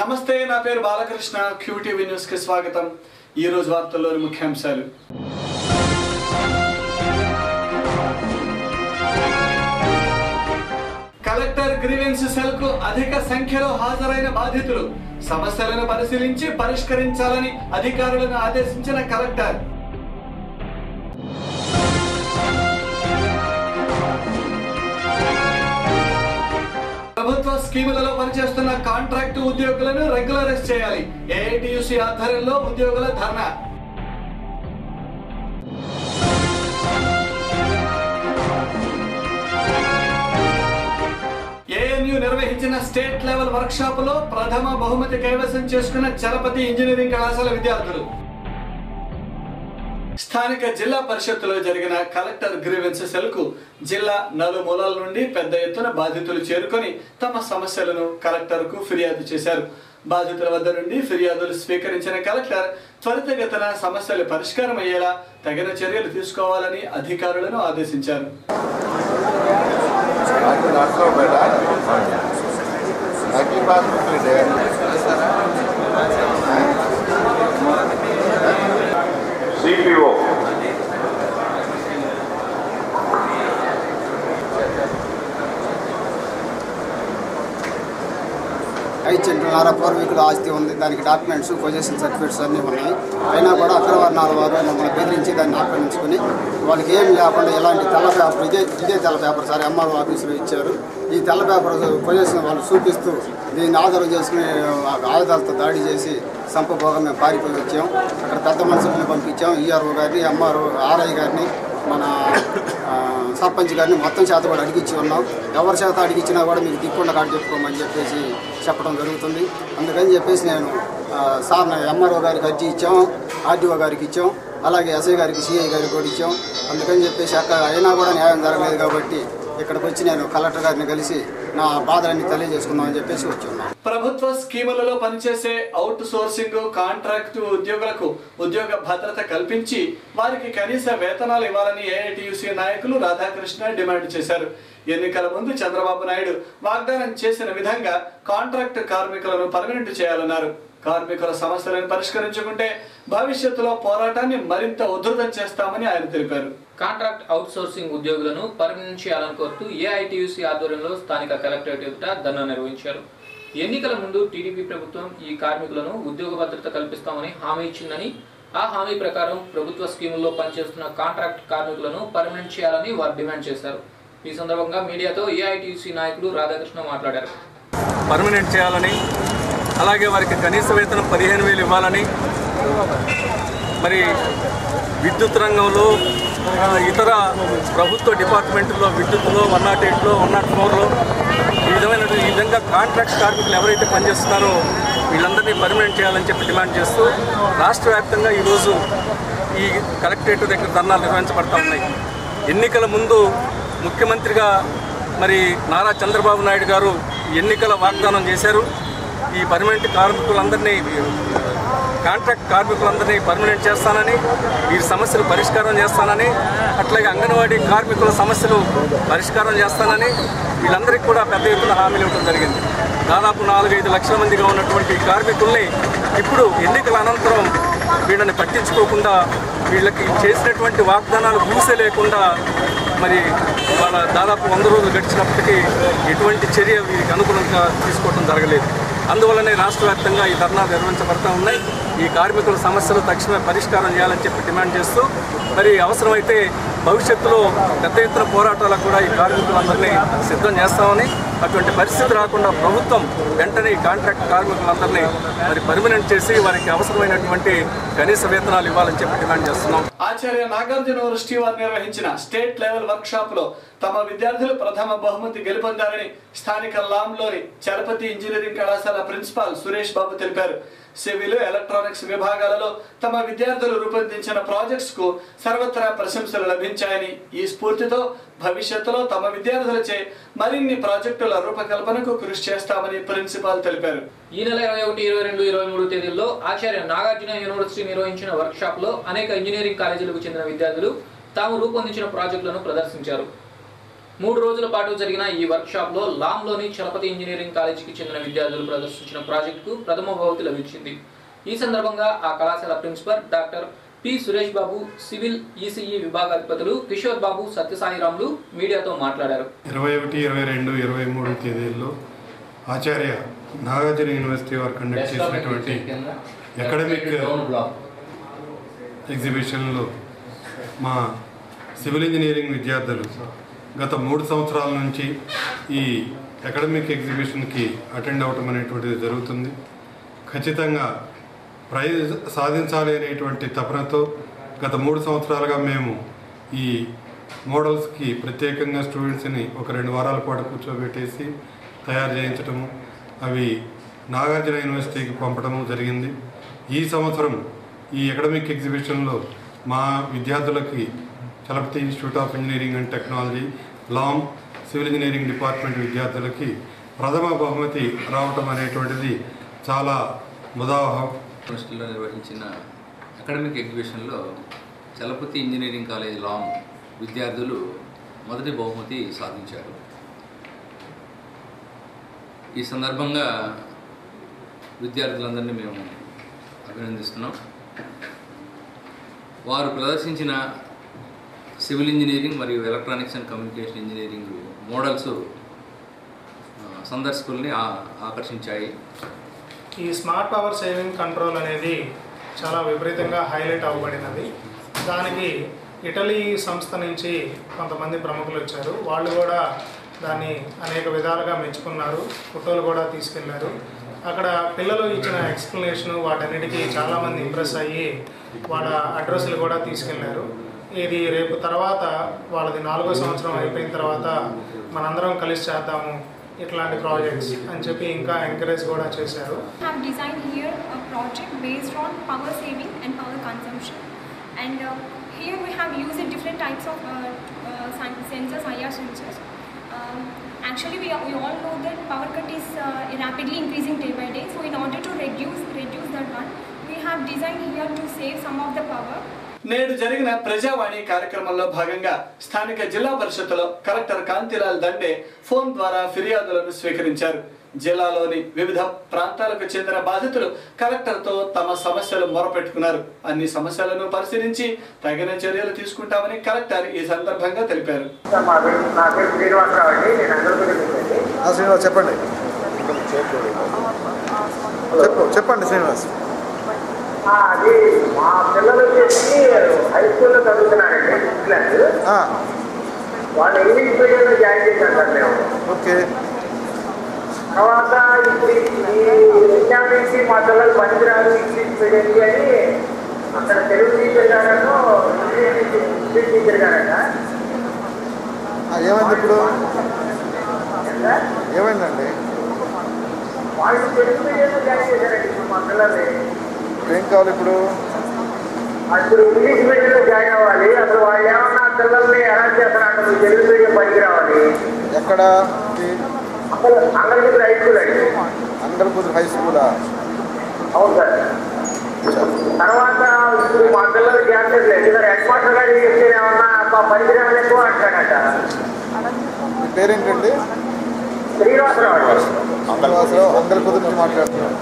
నమస్తే, నా పేరు బాలకృష్ణ. క్యూటీవీ న్యూస్ కి స్వాగతం. ఈ రోజు వార్తల్లోని ముఖ్యాంశాలు. కలెక్టర్ గ్రీవెన్స్ సెల్ కు అధిక సంఖ్యలో హాజరైన బాధితులు సమస్యలను పరిశీలించి పరిష్కరించాలని అధికారులను ఆదేశించిన కలెక్టర్. ప్రభుత్వ స్కీములలో పనిచేస్తున్న కాంట్రాక్టు ఉద్యోగులను రెగ్యులరైజ్ చేయాలి. ఏఐటియుసి ఆధ్వర్యంలో ఉద్యోగుల ధర్నా. ఏఎన్యు నిర్వహించిన స్టేట్ లెవెల్ వర్క్ షాప్ లో ప్రథమ బహుమతి కైవసం చేసుకున్న చలపతి ఇంజనీరింగ్ కళాశాల విద్యార్థులు. స్థానిక జిల్లా పరిషత్తులో జరిగిన కలెక్టర్ గ్రీవెన్స్ సెల్ కు జిల్లా నలుమూలల నుండి పెద్ద ఎత్తున బాధితులు చేరుకొని తమ సమస్యలను కలెక్టర్ కు ఫిర్యాదు చేశారు. బాధితుల వద్ద నుండి ఫిర్యాదులు స్వీకరించిన కలెక్టర్ త్వరితగతిన సమస్యలు పరిష్కారం అయ్యేలా తగిన చర్యలు తీసుకోవాలని అధికారులను ఆదేశించారు. CPO ఐదున్నర పూర్వీకుల ఆస్తి ఉంది. దానికి డాక్యుమెంట్స్, పొజిషన్ సర్టిఫికేట్స్ అన్నీ ఉన్నాయి. అయినా కూడా అగ్రవర్ణాల వారు మమ్మల్ని బెదిరించి దాన్ని ఆక్రమించుకుని వాళ్ళకి ఏం లేకుండా ఇలాంటి తెల్ల పేపర్, ఇదే తెల్ల పేపర్ సార్ ఎంఆర్ఓ ఆఫీసులో ఇచ్చారు. ఈ తెల్ల పేపర్ పొజిషన్ వాళ్ళు చూపిస్తూ దీన్ని ఆధారం చేసుకుని ఆయుధాలతో దాడి చేసి సంపభోగం మేము పారిపోయి వచ్చాం. అక్కడ పెద్ద మనుషులను పంపించాం. ఈఆర్ఓ గారిని, ఎంఆర్ఓ, ఆర్ఐ గారిని, మన సర్పంచ్ గారిని మొత్తం చేత కూడా అడిగిచ్చి ఉన్నాం. ఎవరి చేత అడిగిచ్చినా కూడా మీకు దిక్కుండా కాదు చెప్పుకోమని చెప్పేసి చెప్పడం జరుగుతుంది. అందుకని చెప్పేసి నేను సార్ ఎంఆర్ఓ గారికి అర్జీ ఇచ్చాం, ఆర్డీఓ గారికి ఇచ్చాం, అలాగే ఎస్ఐ గారికి, సిఐ గారికి కూడా ఇచ్చాం. అందుకని చెప్పేసి అక్కడ అయినా కూడా న్యాయం జరగలేదు కాబట్టి ఇక్కడికి వచ్చి నేను కలెక్టర్ గారిని కలిసి నా బాధలన్నీ తెలియజేసుకుందామని చెప్పేసి వచ్చున్నాను. ప్రభుత్వ స్కీములలో పనిచేసే అవుట్ సోర్సింగ్ కాంట్రాక్టు ఉద్యోగులకు ఉద్యోగ భద్రత కల్పించి వారికి కనీస వేతనాలు ఇవ్వాలని ఏఐటియుసి నాయకులు రాధాకృష్ణ డిమాండ్ చేశారు. ఎన్నికల ముందు చంద్రబాబు నాయుడు వాగ్దానం చేసిన విధంగా కాంట్రాక్ట్ కార్మికులను పర్మనెంట్ చేయాలన్నారు. కార్మికుల సమస్యలను పరిష్కరించుకుంటే భవిష్యత్తులో పోరాటాన్ని మరింత ఉధృతం చేస్తామని ఆయన తెలిపారు. కాంట్రాక్ట్ అవుట్ సోర్సింగ్ ఉద్యోగులను పర్మనెంట్ చేయాలని కోరుతూ ఏఐటియుసి ఆధ్వర్యంలో స్థానిక కలెక్టరేట్ ఎదుట ధర్నా నిర్వహించారు. ఎన్నికల ముందు టీడీపీ ప్రభుత్వం ఈ కార్మికులను ఉద్యోగ భద్రత కల్పిస్తామని హామీ ఇచ్చిందని, ఆ హామీ ప్రకారం ప్రభుత్వ స్కీముల్లో పనిచేస్తున్న కాంట్రాక్ట్ కార్మికులను పర్మనెంట్ చేయాలని వారు డిమాండ్ చేశారు. ఈ సందర్భంగా మీడియాతో ఏఐటియుసి నాయకులు రాధాకృష్ణ మాట్లాడారు. పర్మనెంట్ చేయాలని, అలాగే వారికి కనీస వేతనం 15,000 ఇవ్వాలని, మరి విద్యుత్ రంగంలో ఇతర ప్రభుత్వ డిపార్ట్మెంట్లో విద్యుత్లో 108లో 104లో ఈ విధంగా కాంట్రాక్ట్ కార్మికులు ఎవరైతే పనిచేస్తున్నారో వీళ్ళందరినీ పర్మనెంట్ చేయాలని చెప్పి డిమాండ్ చేస్తూ రాష్ట్ర వ్యాప్తంగా ఈరోజు ఈ కలెక్టరేట్ దగ్గర ధర్నాలు నిర్వహించబడతా ఉన్నాయి. ఎన్నికల ముందు ముఖ్యమంత్రిగా మరి నారా చంద్రబాబు నాయుడు గారు ఎన్నికల వాగ్దానం చేశారు. ఈ పర్మనెంట్ కార్మికులందరినీ, కాంట్రాక్ట్ కార్మికులందరినీ పర్మనెంట్ చేస్తానని, వీరి సమస్యలు పరిష్కారం చేస్తానని, అట్లాగే అంగన్వాడీ కార్మికుల సమస్యలు పరిష్కారం చేస్తానని వీళ్ళందరికీ కూడా పెద్ద ఎత్తున హామీలు ఇవ్వడం జరిగింది. దాదాపు 4-5 లక్షల మందిగా ఉన్నటువంటి కార్మికుల్ని ఇప్పుడు ఎన్నికల అనంతరం వీళ్ళని పట్టించుకోకుండా వీళ్ళకి చేసినటువంటి వాగ్దానాలు పూసే లేకుండా మరి వాళ్ళ దాదాపు 100 రోజులు గడిచినప్పటికీ ఎటువంటి చర్య వీరికి అనుగుణంగా తీసుకోవడం జరగలేదు. అందువల్లనే రాష్ట్ర వ్యాప్తంగా ఈ ధర్నాలు నిర్వహించబడతా ఉన్నాయి. ఈ కార్మికుల సమస్యలు తక్షణమే పరిష్కారం చేయాలని చెప్పి డిమాండ్ చేస్తూ మరి అవసరమైతే భవిష్యత్తులో పెద్ద ఎత్తున పోరాటాలకు కూడా ఈ కార్మికులందరినీ సిద్ధం చేస్తామని, అటువంటి పరిస్థితి రాకుండా ప్రభుత్వం వెంటనే ఈ కాంట్రాక్ట్ కార్మికులందరినీ మరి పర్మనెంట్ చేసి వారికి అవసరమైనటువంటి కనీస వేతనాలు ఇవ్వాలని చెప్పి డిమాండ్ చేస్తున్నాం. ఆచార్య నాగార్జున యూనివర్సిటీ వారు నిర్వహించిన స్టేట్ లెవెల్ వర్క్ షాప్ లో తమ విద్యార్థులు ప్రథమ బహుమతి గెలుపొందారని స్థానిక లాంలోని చలపతి ఇంజనీరింగ్ కళాశాల ప్రిన్సిపాల్ సురేష్ బాబు తెలిపారు. సివిల్, ఎలక్ట్రానిక్స్ విభాగాలలో తమ విద్యార్థులు రూపొందించిన ప్రాజెక్ట్స్ కు సర్వత్రా ప్రశంసలు లభించాయని, ఈ స్ఫూర్తితో భవిష్యత్తులో తమ విద్యార్థులచే మరిన్ని ప్రాజెక్టుల రూపకల్పనకు కృషి చేస్తామని ప్రిన్సిపాల్ తెలిపారు. ఈ నెల 21, 22, 23 తేదీల్లో ఆచార్య నాగార్జున యూనివర్సిటీ నిర్వహించిన వర్క్ షాప్ లో అనేక ఇంజనీరింగ్ కాలేజీలకు చెందిన విద్యార్థులు తాము రూపొందించిన ప్రాజెక్టులను ప్రదర్శించారు. 3 రోజుల పాటు జరిగిన ఈ వర్క్షాప్లో లాంలోని చలపతి ఇంజనీరింగ్ కాలేజీకి చెందిన విద్యార్థులు ప్రదర్శించిన ప్రాజెక్టుకు ప్రథమ బహుమతి లభించింది. ఈ సందర్భంగా ఆ కళాశాల principal doctor P Suresh Babu, civil ECE విభాగాధిపతులు Kishore Babu, సత్యసాయిరాములు మీడియాతో మాట్లాడారు. 21, 22, 23 తేదీల్లో ఆచార్య నాగార్జున యూనివర్సిటీ వారు కండక్ట్ చేసినటువంటి అకాడమిక్ ఎగ్జిబిషన్లో మా సివిల్ ఇంజనీరింగ్ విద్యార్థులు గత 3 సంవత్సరాల నుంచి ఈ అకాడమిక్ ఎగ్జిబిషన్కి అటెండ్ అవ్వటం అనేటువంటిది జరుగుతుంది. ఖచ్చితంగా ప్రైజ్ సాధించాలి అనేటువంటి తపనతో గత 3 సంవత్సరాలుగా మేము ఈ మోడల్స్కి ప్రత్యేకంగా స్టూడెంట్స్ని ఒక 2 వారాల పాటు కూర్చోబెట్టేసి తయారు చేయించటము, అవి నాగార్జున యూనివర్సిటీకి పంపడము జరిగింది. ఈ సంవత్సరం ఈ అకాడమిక్ ఎగ్జిబిషన్లో మా విద్యార్థులకి Chalapathi institute of engineering and technology, Lam, civil engineering department విద్యార్థులకి ప్రథమ బహుమతి రావటం అనేటువంటిది చాలా ముదావహం. యూనివర్సిటీలో నిర్వహించిన అకాడమిక్ ఎగ్జిబిషన్లో చలపతి ఇంజనీరింగ్ కాలేజ్ లామ్ విద్యార్థులు మొదటి బహుమతి సాధించారు. ఈ సందర్భంగా విద్యార్థులందరినీ మేము అభినందిస్తున్నాం. వారు ప్రదర్శించిన సివిల్ ఇంజనీరింగ్ మరియు electronics and communication engineering models సందర్శకుల్ని ఆకర్షించాయి. ఈ స్మార్ట్ పవర్ సేవింగ్ కంట్రోల్ అనేది చాలా విపరీతంగా హైలైట్ అవ్వబడినది. దానికి ఇటలీ సంస్థ నుంచి కొంతమంది ప్రముఖులు వచ్చారు. వాళ్ళు కూడా దాన్ని అనేక విధాలుగా మెచ్చుకున్నారు, ఫోటోలు కూడా తీసుకెళ్లారు. అక్కడ పిల్లలు ఇచ్చిన ఎక్స్ప్లెనేషన్ వాటన్నిటికీ చాలామంది ఇంప్రెస్ అయ్యి వాళ్ళ అడ్రస్లు కూడా తీసుకెళ్లారు. ఇది రేపు తర్వాత వాళ్ళది 4వ సంవత్సరం అయిపోయిన తర్వాత మనందరం కలిసి చేద్దాము ఇట్లాంటి ప్రాజెక్ట్స్ అని చెప్పి ఇంకా ఎంకరేజ్ కూడా చేశారు. have designed here a project based on power saving and power consumption, and here we have used different types of sensors, IR sensors. Actually we all know that power cut is rapidly increasing day by day, so in order to reduce that one, we have designed here to save some of the power. నేడు జరిగిన ప్రజావాణి కార్యక్రమంలో భాగంగా స్థానిక జిల్లా పరిషత్తులో collector Kantilal Dande phone ద్వారా ఫిర్యాదులను స్వీకరించారు. జిల్లాలోని వివిధ ప్రాంతాలకు చెందిన బాధితులు కలెక్టర్తో తమ సమస్యలు మొరపెట్టుకున్నారు. అన్ని సమస్యలను పరిశీలించి తగిన చర్యలు తీసుకుంటామని కలెక్టర్ ఈ సందర్భంగా తెలిపారు. చెప్పండి శ్రీనివాస్. అది మా పిల్లలు వచ్చేసి హై స్కూల్లో చదువుతున్నారండి, 6th క్లాస్. వాళ్ళు ఇంగ్లీష్ మీడియంలో జాయిన్ చేశారు సార్ మేము. ఓకే. తర్వాత ఇప్పుడు ఈ ఎగ్జామ్ నుంచి మా పిల్లలు పనికిరారు ఇంగ్లీష్ మీడియంకి అని అక్కడ తెలుగు టీచర్ గారను ఇంగ్లీష్ టీచర్ గారట. ఏమైంది ఇప్పుడు? ఏమైందండి? వాళ్ళు తెలుగు మీడియంలో జాయిన్ చేశారండి ఇప్పుడు మా పిల్లల్ని. ఏం కావాలి ఇప్పుడు? అప్పుడు ఇంగ్లీష్ మీడియంలో జాయిన్ అవ్వాలి. అసలు వాళ్ళు ఏమన్నా పిల్లల్ని ఎలా చేస్తారంటే తెలుగు మీడియం పనికి రావాలి. ఎక్కడ? అంగల్పూర్ హై స్కూల్ అండి. అంగల్పూర్ హై స్కూలా? అవును సార్. తర్వాత ఇప్పుడు మా పిల్లలు గ్యాప్ లేదు సార్. హెడ్ మాస్టర్ గారు చెప్తే ఏమన్నా పనికి రావాలి ఎక్కువ అంటాడట. మీ పేరేంటండి? శ్రీనివాసరావు అండి. శ్రీనివాసరావు, అంగల్పూర్ నుంచి మాట్లాడుతున్నాను.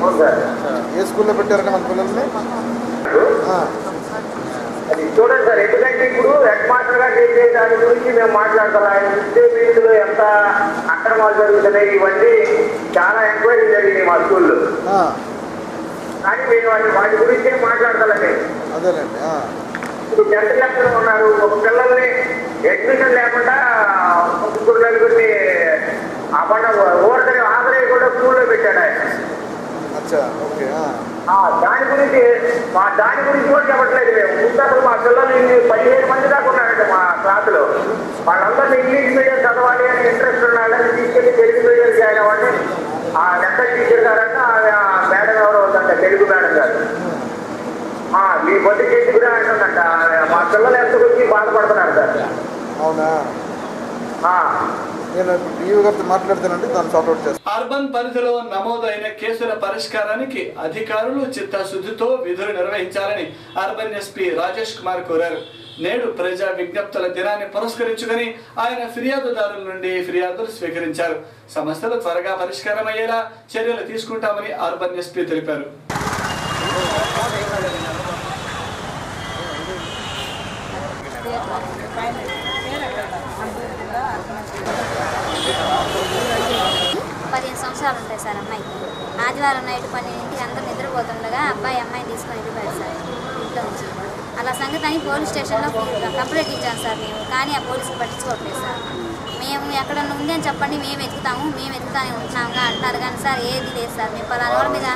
అవును సార్. ఏ స్కూల్లో పెట్టారండి మన పిల్లల్ని? అది చూడండి సార్, ఎందుకంటే ఇప్పుడు హెడ్ మాస్టర్ గారు చేసే దాని గురించి మేము మాట్లాడతాం. ఆయన విద్యాపీఠులు ఎంత అక్రమాలు జరుగుతున్నాయి, ఇవన్నీ చాలా ఎంక్వైరీ జరిగినాయి మా స్కూల్లో. కానీ మేము వాటి గురించి మాట్లాడతానండి. అదేలేండి. ఇప్పుడు 10th క్లాస్లో ఉన్నారు. ఒక పిల్లల్ని అడ్మిషన్ లేకుండా 3 నలుగురిని ఓడతని ఆదరణ కూడా స్కూల్లో పెట్టాడు ఆయన. దాని గురించి కూడా చెప్పట్లేదు మేము. ముందు అసలు మా పిల్లలు 15 మంది దాకా ఉన్నారంటే మా క్లాసులో. వాళ్ళందరినీ ఇంగ్లీష్ మీడియం చదవాలి అని ఇంట్రెస్ట్ ఉన్నాడని తీసుకెళ్ళి తెలుగు మీడియం జాయిన్ అవ్వండి. ఆ లెక్క టీచర్ గారంటే మేడం ఎవరో ఉందంట, తెలుగు మేడం గారు. మీ బొద్దు చేసుకునే అంటుందంట. మా పిల్లలు ఎంత గురించి బాధపడుతున్నారు సార్. అవునా? నేను డిఓ గారితో మాట్లాడుతానండి, దాన్ని సార్ట్అవుట్ చేస్తాను. అర్బన్ పరిధిలో నమోదైన కేసుల పరిష్కారానికి అధికారులు చిత్తశుద్ధితో విధులు నిర్వహించాలని అర్బన్ ఎస్పీ రాజేష్ కుమార్ కోరారు. నేడు ప్రజా విజ్ఞప్తుల దినాన్ని పురస్కరించుకుని ఆయన ఫిర్యాదుదారుల నుండి ఫిర్యాదులు స్వీకరించారు. సమస్యలు త్వరగా పరిష్కారం అయ్యేలా చర్యలు తీసుకుంటామని అర్బన్ ఎస్పీ తెలిపారు. సంవత్సరాలు ఉంటాయి సార్ అమ్మాయికి. ఆదివారం నైట్ 12ంటికి అందరూ నిద్రపోతుండగా అబ్బాయి అమ్మాయిని తీసుకొని వెళ్ళిపోయారు సార్ ఇంట్లో నుంచి. అలా సంగతి అని పోలీస్ స్టేషన్లో కంప్లైంట్ ఇచ్చాను సార్ మేము, కానీ ఆ పోలీసులు పట్టించుకోవట్లేదు సార్. మేము ఎక్కడన్నా ఉంది అని చెప్పండి, మేము వెతుకుతానే ఉంటున్నాముగా అంటున్నారు, కానీ సార్ ఏది లేదు సార్. మేము పలానా వాళ్ళ మీద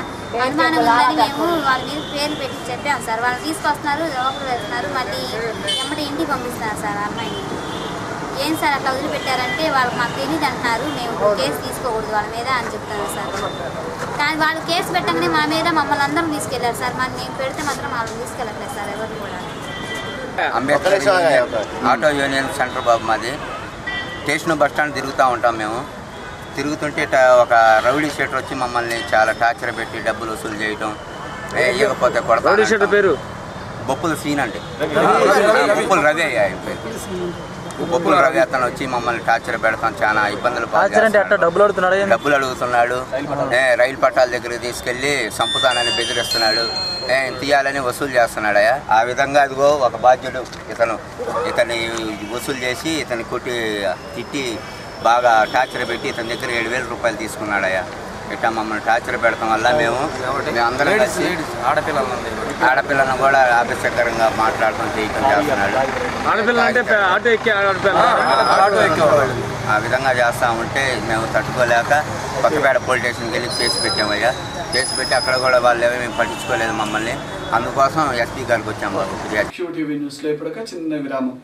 అనుమానం ఉందని మేము వాళ్ళ మీద పేర్లు పెట్టి చెప్పాము సార్. వాళ్ళని తీసుకొస్తున్నారు, లోపల వెళ్తున్నారు, మళ్ళీ ఎమ్మటి ఇంటికి పంపిస్తున్నారు సార్ అమ్మాయిని. ఏం సార్ అట్లా వదిలిపెట్టారంటే వాళ్ళు మాకు తెలియదు అంటున్నారు, మేము కేసు తీసుకోకూడదు వాళ్ళ మీద అని చెప్తారు సార్. కానీ వాళ్ళు కేసు పెట్టగానే మా మీద మమ్మల్ని అందరం తీసుకెళ్లారు సార్. మరి మేము పెడితే మాత్రం వాళ్ళని తీసుకెళ్ళట్లేదు సార్ ఎవరిని కూడా. అంబేద్కర్ ఆటో యూనియన్ సెంటర్ బాబు మాది. స్టేషన్ బస్ స్టాండ్ తిరుగుతూ ఉంటాం మేము. తిరుగుతుంటే ఒక రౌడీ షీటర్ వచ్చి మమ్మల్ని చాలా టార్చర్ పెట్టి డబ్బులు వసూలు చేయటం, ఇవ్వకపోతే కొడతా. పేరు బొప్పుల సీన్ అంటే బొప్పుల రవి ఆయన పేరు. బొప్పుల రవి అతను వచ్చి మమ్మల్ని టార్చర్ పెడతాం, చాలా ఇబ్బందులు డబ్బులు అడుగుతున్నాడు. రైలు పట్టాల దగ్గరికి తీసుకెళ్లి సంపుతానని బెదిరిస్తున్నాడు, తీయాలని వసూలు చేస్తున్నాడయా. ఆ విధంగా అదిగో ఒక బాధ్యుడు ఇతన్ని వసూలు చేసి ఇతన్ని కొట్టి తిట్టి బాగా టార్చర్ పెట్టి ఇతని దగ్గర 7,000 రూపాయలు తీసుకున్నాడయా. ఇట్లా మమ్మల్ని టార్చర్ పెడతాం వల్ల మేము అందరం కలిసి ఆడపిల్లను కూడా ఆపేక్షకరంగా మాట్లాడటం చేయటం చేస్తున్నాడు. ఆ విధంగా చేస్తూ ఉంటే మేము తట్టుకోలేక కొత్తపేట పోలీస్ స్టేషన్కి వెళ్ళి కేసు పెట్టామయ్యా. కేసు పెట్టి అక్కడ కూడా వాళ్ళు ఏమేమి పట్టించుకోలేదు మమ్మల్ని. అందుకోసం ఎస్పీ గారికి వచ్చాము. చిన్న విరామం.